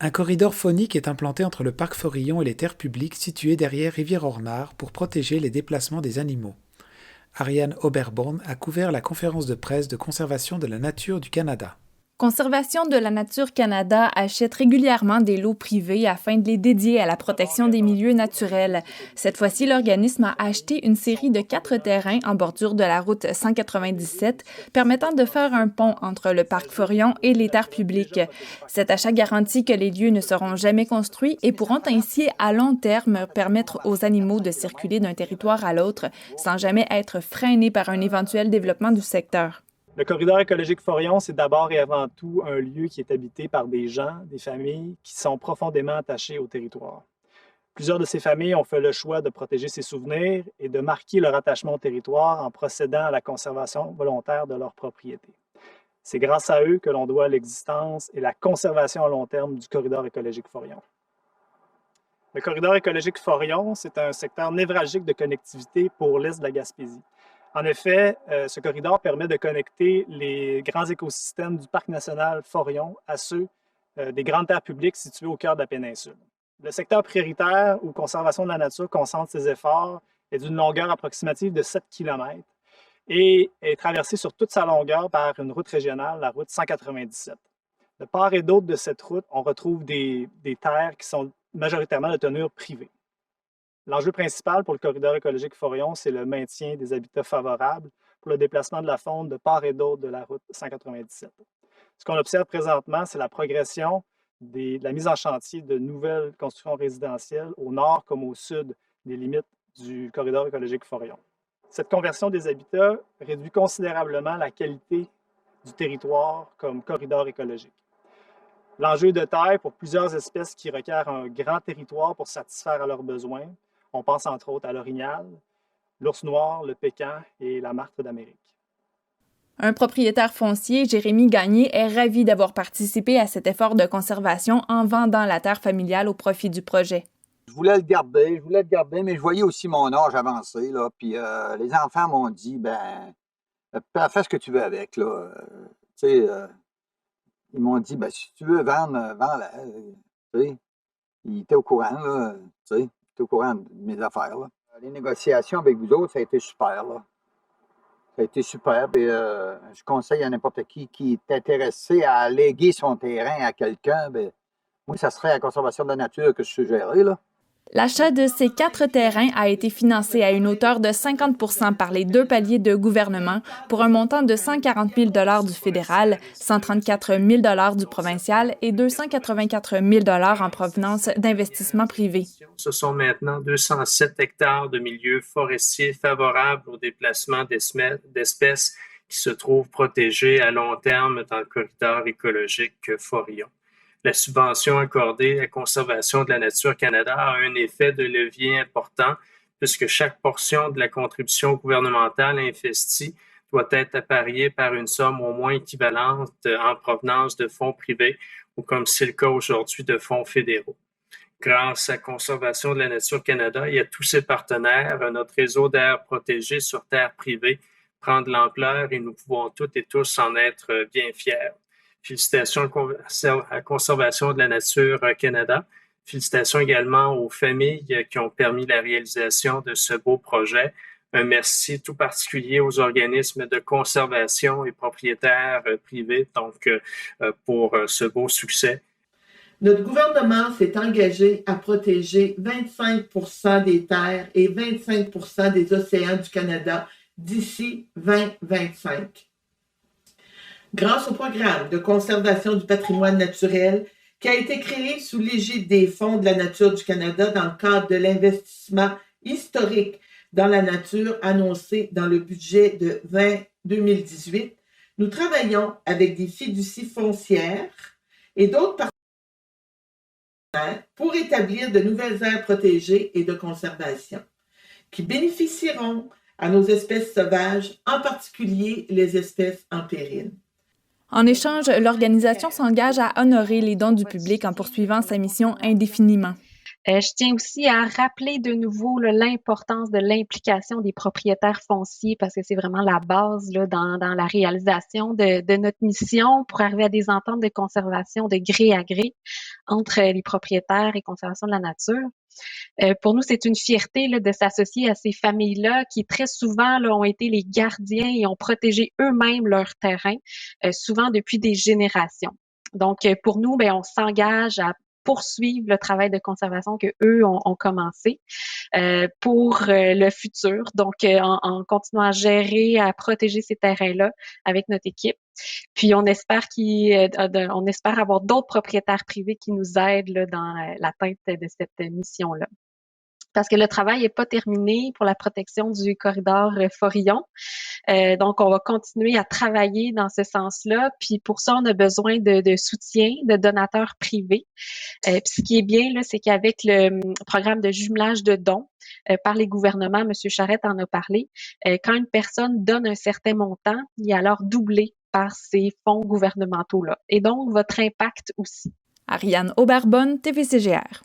Un corridor faunique est implanté entre le parc Forillon et les terres publiques situées derrière Rivière-Ormar pour protéger les déplacements des animaux. Ariane Oberborn a couvert la conférence de presse de conservation de la nature du Canada. Conservation de la nature Canada achète régulièrement des lots privés afin de les dédier à la protection des milieux naturels. Cette fois-ci, l'organisme a acheté une série de 4 terrains en bordure de la route 197, permettant de faire un pont entre le parc Forillon et les terres publiques. Cet achat garantit que les lieux ne seront jamais construits et pourront ainsi, à long terme, permettre aux animaux de circuler d'un territoire à l'autre sans jamais être freinés par un éventuel développement du secteur. Le corridor écologique Forillon, c'est d'abord et avant tout un lieu qui est habité par des gens, des familles qui sont profondément attachées au territoire. Plusieurs de ces familles ont fait le choix de protéger ces souvenirs et de marquer leur attachement au territoire en procédant à la conservation volontaire de leur propriété. C'est grâce à eux que l'on doit l'existence et la conservation à long terme du corridor écologique Forillon. Le corridor écologique Forillon, c'est un secteur névralgique de connectivité pour l'est de la Gaspésie. En effet, ce corridor permet de connecter les grands écosystèmes du Parc national Forillon à ceux des grandes terres publiques situées au cœur de la péninsule. Le secteur prioritaire où Conservation de la nature concentre ses efforts est d'une longueur approximative de 7 km et est traversé sur toute sa longueur par une route régionale, la route 197. De part et d'autre de cette route, on retrouve des terres qui sont majoritairement de tenure privée. L'enjeu principal pour le corridor écologique Forillon, c'est le maintien des habitats favorables pour le déplacement de la faune de part et d'autre de la route 197. Ce qu'on observe présentement, c'est la progression de la mise en chantier de nouvelles constructions résidentielles au nord comme au sud des limites du corridor écologique Forillon. Cette conversion des habitats réduit considérablement la qualité du territoire comme corridor écologique. L'enjeu est de taille pour plusieurs espèces qui requièrent un grand territoire pour satisfaire à leurs besoins. On pense entre autres à l'orignal, l'ours noir, le pécan et la martre d'Amérique. Un propriétaire foncier, Jérémy Gagné, est ravi d'avoir participé à cet effort de conservation en vendant la terre familiale au profit du projet. Je voulais le garder, mais je voyais aussi mon âge avancé, là, puis les enfants m'ont dit, fais ce que tu veux avec, là. Ils m'ont dit, si tu veux vendre, vends-la. Ils étaient au courant, là, ils étaient au courant de mes affaires, là. Les négociations avec vous autres, ça a été super, là. Ça a été super, et je conseille à n'importe qui est intéressé à léguer son terrain à quelqu'un, moi, ça serait la conservation de la nature que je suggérerais, là. L'achat de ces 4 terrains a été financé à une hauteur de 50 % par les 2 paliers de gouvernement pour un montant de 140 000 $ du fédéral, 134 000 $ du provincial et 284 000 $ en provenance d'investissements privés. Ce sont maintenant 207 hectares de milieux forestiers favorables au déplacement d'espèces qui se trouvent protégées à long terme dans le corridor écologique Forillon. La subvention accordée à Conservation de la nature Canada a un effet de levier important puisque chaque portion de la contribution gouvernementale investie doit être appariée par une somme au moins équivalente en provenance de fonds privés ou, comme c'est le cas aujourd'hui, de fonds fédéraux. Grâce à Conservation de la nature Canada et à tous ses partenaires, notre réseau d'aires protégées sur terre privée prend de l'ampleur et nous pouvons toutes et tous en être bien fiers. Félicitations à Conservation de la nature Canada. Félicitations également aux familles qui ont permis la réalisation de ce beau projet. Un merci tout particulier aux organismes de conservation et propriétaires privés pour ce beau succès. Notre gouvernement s'est engagé à protéger 25 % des terres et 25 % des océans du Canada d'ici 2025. Grâce au programme de conservation du patrimoine naturel qui a été créé sous l'égide des Fonds de la nature du Canada dans le cadre de l'investissement historique dans la nature annoncé dans le budget de 2018, nous travaillons avec des fiducies foncières et d'autres partenaires pour établir de nouvelles aires protégées et de conservation qui bénéficieront à nos espèces sauvages, en particulier les espèces en péril. En échange, l'organisation s'engage à honorer les dons du public en poursuivant sa mission indéfiniment. Je tiens aussi à rappeler de nouveau là, l'importance de l'implication des propriétaires fonciers parce que c'est vraiment la base là, dans la réalisation de notre mission pour arriver à des ententes de conservation de gré à gré entre les propriétaires et conservation de la nature. Pour nous, c'est une fierté là, de s'associer à ces familles-là qui très souvent là, ont été les gardiens et ont protégé eux-mêmes leur terrain, souvent depuis des générations. Donc, pour nous, ben, on s'engage à poursuivre le travail de conservation que eux ont commencé pour le futur. Donc, en continuant à gérer, à protéger ces terrains-là avec notre équipe. Puis, on espère on espère avoir d'autres propriétaires privés qui nous aident là, dans l'atteinte de cette mission-là. Parce que le travail n'est pas terminé pour la protection du corridor Forillon. Donc, on va continuer à travailler dans ce sens-là. Puis pour ça, on a besoin de soutien de donateurs privés. Puis ce qui est bien, là, c'est qu'avec le programme de jumelage de dons par les gouvernements, M. Charette en a parlé, quand une personne donne un certain montant, il est alors doublé par ces fonds gouvernementaux-là. Et donc, votre impact aussi. Ariane Aubert-Bonne, TVCGR.